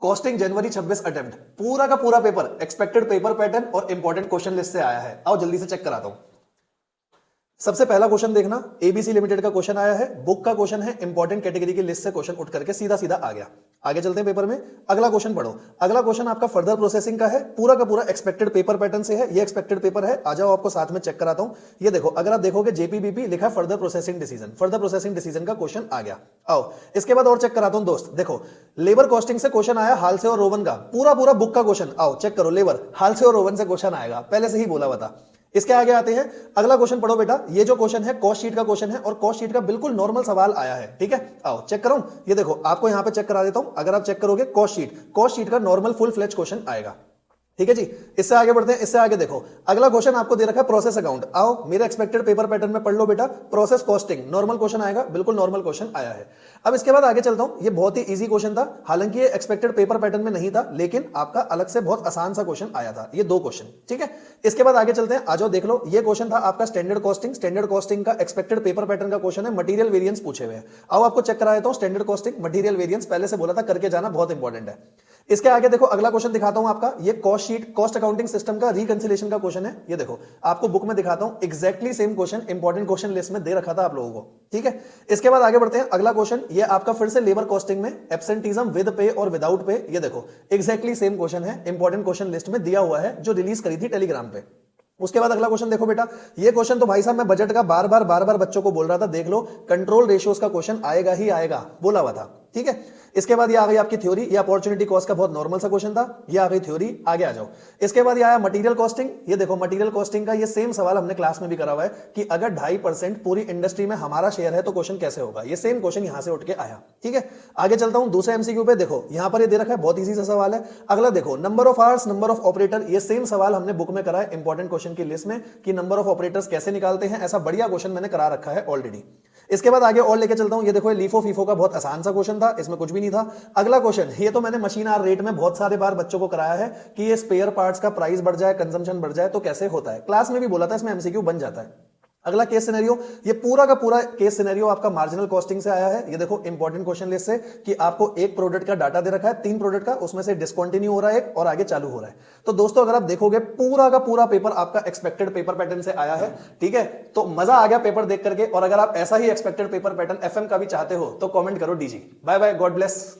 Costing जनवरी 26 attempt पूरा का पूरा पेपर एक्सपेक्टेड पेपर पैटर्न और इंपॉर्टेंट क्वेश्चन लिस्ट से आया है। आओ जल्दी से चेक कराता हूं। सबसे पहला क्वेश्चन देखना, एबीसी लिमिटेड का क्वेश्चन आया है, बुक का क्वेश्चन है, इंपॉर्टेंट कैटेगरी की लिस्ट से क्वेश्चन उठ करके सीधा सीधा आ गया। आगे चलते हैं पेपर में, अगला क्वेश्चन पढ़ो। अगला क्वेश्चन आपका फर्दर प्रोसेसिंग का है, पूरा का पूरा एक्सपेक्टेड पेपर पैटर्न से है। ये एक्सपेक्टेड पेपर है, आ जाओ आपको साथ में चेक कराता हूं। ये देखो, अगर आप देखोगे जेपीबीपी लिखा है further processing decision, further processing decision का क्वेश्चन आ गया। आओ इसके बाद और चेक कराता हूं दोस्त। देखो लेबर कॉस्टिंग से क्वेश्चन आया, हाल से और रोवन का पूरा पूरा बुक का क्वेश्चन। आओ चेक करो, लेबर हाल से और रोवन से क्वेश्चन आएगा, पहले से ही बोला बता। इसके आगे आते हैं, अगला क्वेश्चन पढ़ो बेटा। ये जो क्वेश्चन है कॉस्ट शीट का क्वेश्चन है और कॉस्ट शीट का बिल्कुल नॉर्मल सवाल आया है। ठीक है, आओ चेक करो। ये देखो आपको यहां पे चेक करा देता हूं। अगर आप चेक करोगे कॉस्ट शीट का नॉर्मल फुल फ्लेज क्वेश्चन आएगा। ठीक है जी, इससे आगे बढ़ते हैं। इससे आगे देखो, अगला क्वेश्चन आपको दे रखा है प्रोसेस अकाउंट। आओ मेरे एक्सपेक्टेड पेपर पैटर्न में पढ़ लो बेटा, प्रोसेस कॉस्टिंग नॉर्मल क्वेश्चन आएगा, बिल्कुल नॉर्मल क्वेश्चन आया है। अब इसके बाद आगे चलता हूं। ये बहुत ही इजी क्वेश्चन था, हालांकि ये एक्सपेक्टेड पेपर पैटर्न में नहीं था, लेकिन आपका अलग से बहुत आसान सा क्वेश्चन आया था। ये दो क्वेश्चन, ठीक है। इसके बाद आगे चलते हैं, आ जाओ देख लो। ये क्वेश्चन था आपका स्टैंडर्ड कॉस्टिंग का एक्सपेक्टेड पेपर पैटर्न का क्वेश्चन है, मटेरियल वेरिएंस पूछे हुए हैं। आओ आपको चेक करा देता हूं। स्टैंडर्ड कॉस्टिंग मटेरियल वेरिएंस पहले से बोला था, करके जाना बहुत इंपॉर्टेंट है। इसके आगे देखो, अगला क्वेश्चन दिखाता हूं आपका। ये cost sheet cost accounting system का रिकंसिलिएशन का क्वेश्चन है। ये देखो आपको बुक में दिखाता हूं, exactly same question important question list में दे रखा था आप लोगों को। ठीक है, इसके बाद आगे बढ़ते हैं। अगला क्वेश्चन ये आपका फिर से लेबर कॉस्टिंग में एब्सेंटिज्म विद पे और विदाउट पे। ये देखो एग्जैक्टली सेम क्वेश्चन है, इंपॉर्टेंट क्वेश्चन लिस्ट में दिया हुआ है, जो रिलीज करी थी टेलीग्राम पे। उसके बाद अगला क्वेश्चन देखो बेटा। ये क्वेश्चन तो भाई साहब मैं बजट का बार बार बच्चों को बोल रहा था, देख लो कंट्रोल रेशियोज का क्वेश्चन आएगा ही आएगा, बोला हुआ था। ठीक है, इसके बाद ये आ गई आपकी थ्योरी। ये अपॉर्चुनिटी कॉस्ट का बहुत नॉर्मल सा क्वेश्चन था, ये आ गई थ्योरी। आगे आ जाओ। इसके बाद ये आया मटेरियल कॉस्टिंग। ये देखो मटेरियल कॉस्टिंग का ये सेम सवाल हमने क्लास में भी करा हुआ है कि अगर 2.5% पूरी इंडस्ट्री में हमारा शेयर है तो क्वेश्चन कैसे होगा। ये सेम क्वेश्चन यहां से उठ के आया। ठीक है, आगे चलता हूं दूसरे एमसीक्यू पे। देखो यहां पर ये दे रखा है, बहुत इजी सा सवाल है। अगला देखो, number of hours, number of operator. ये सेम सवाल हमने बुक में करा है इंपॉर्टेंट क्वेश्चन की लिस्ट में कि नंबर ऑफ ऑपरेटर्स कैसे निकालते हैं। ऐसा बढ़िया क्वेश्चन मैंने करा रखा है ऑलरेडी। इसके बाद आगे और लेके चलता हूं। ये देखो लीफो फीफो का बहुत आसान सा क्वेश्चन था, इसमें कुछ भी नहीं था। अगला क्वेश्चन, ये तो मैंने मशीन आर रेट में बहुत सारे बार बच्चों को कराया है कि ये स्पेयर पार्ट्स का प्राइस बढ़ जाए, कंजम्पशन बढ़ जाए तो कैसे होता है। क्लास में भी बोला था, इसमें एमसीक्यू बन जाता है। अगला केस सिनेरियो, ये पूरा का पूरा केस सिनेरियो आपका मार्जिनल कॉस्टिंग से आया है। ये देखो इंपॉर्टेंट क्वेश्चन लिस्ट से कि आपको एक प्रोडक्ट का डाटा दे रखा है, 3 प्रोडक्ट का, उसमें से डिसकंटिन्यू हो रहा है एक और आगे चालू हो रहा है। तो दोस्तों अगर आप देखोगे पूरा का पूरा पेपर आपका एक्सपेक्टेड पेपर पैटर्न से आया है। ठीक है, तो मजा आ गया पेपर देख करके। और अगर आप ऐसा ही एक्सपेक्टेड पेपर पैटर्न एफएम का भी चाहते हो तो कॉमेंट करो DG. Bye bye, God bless.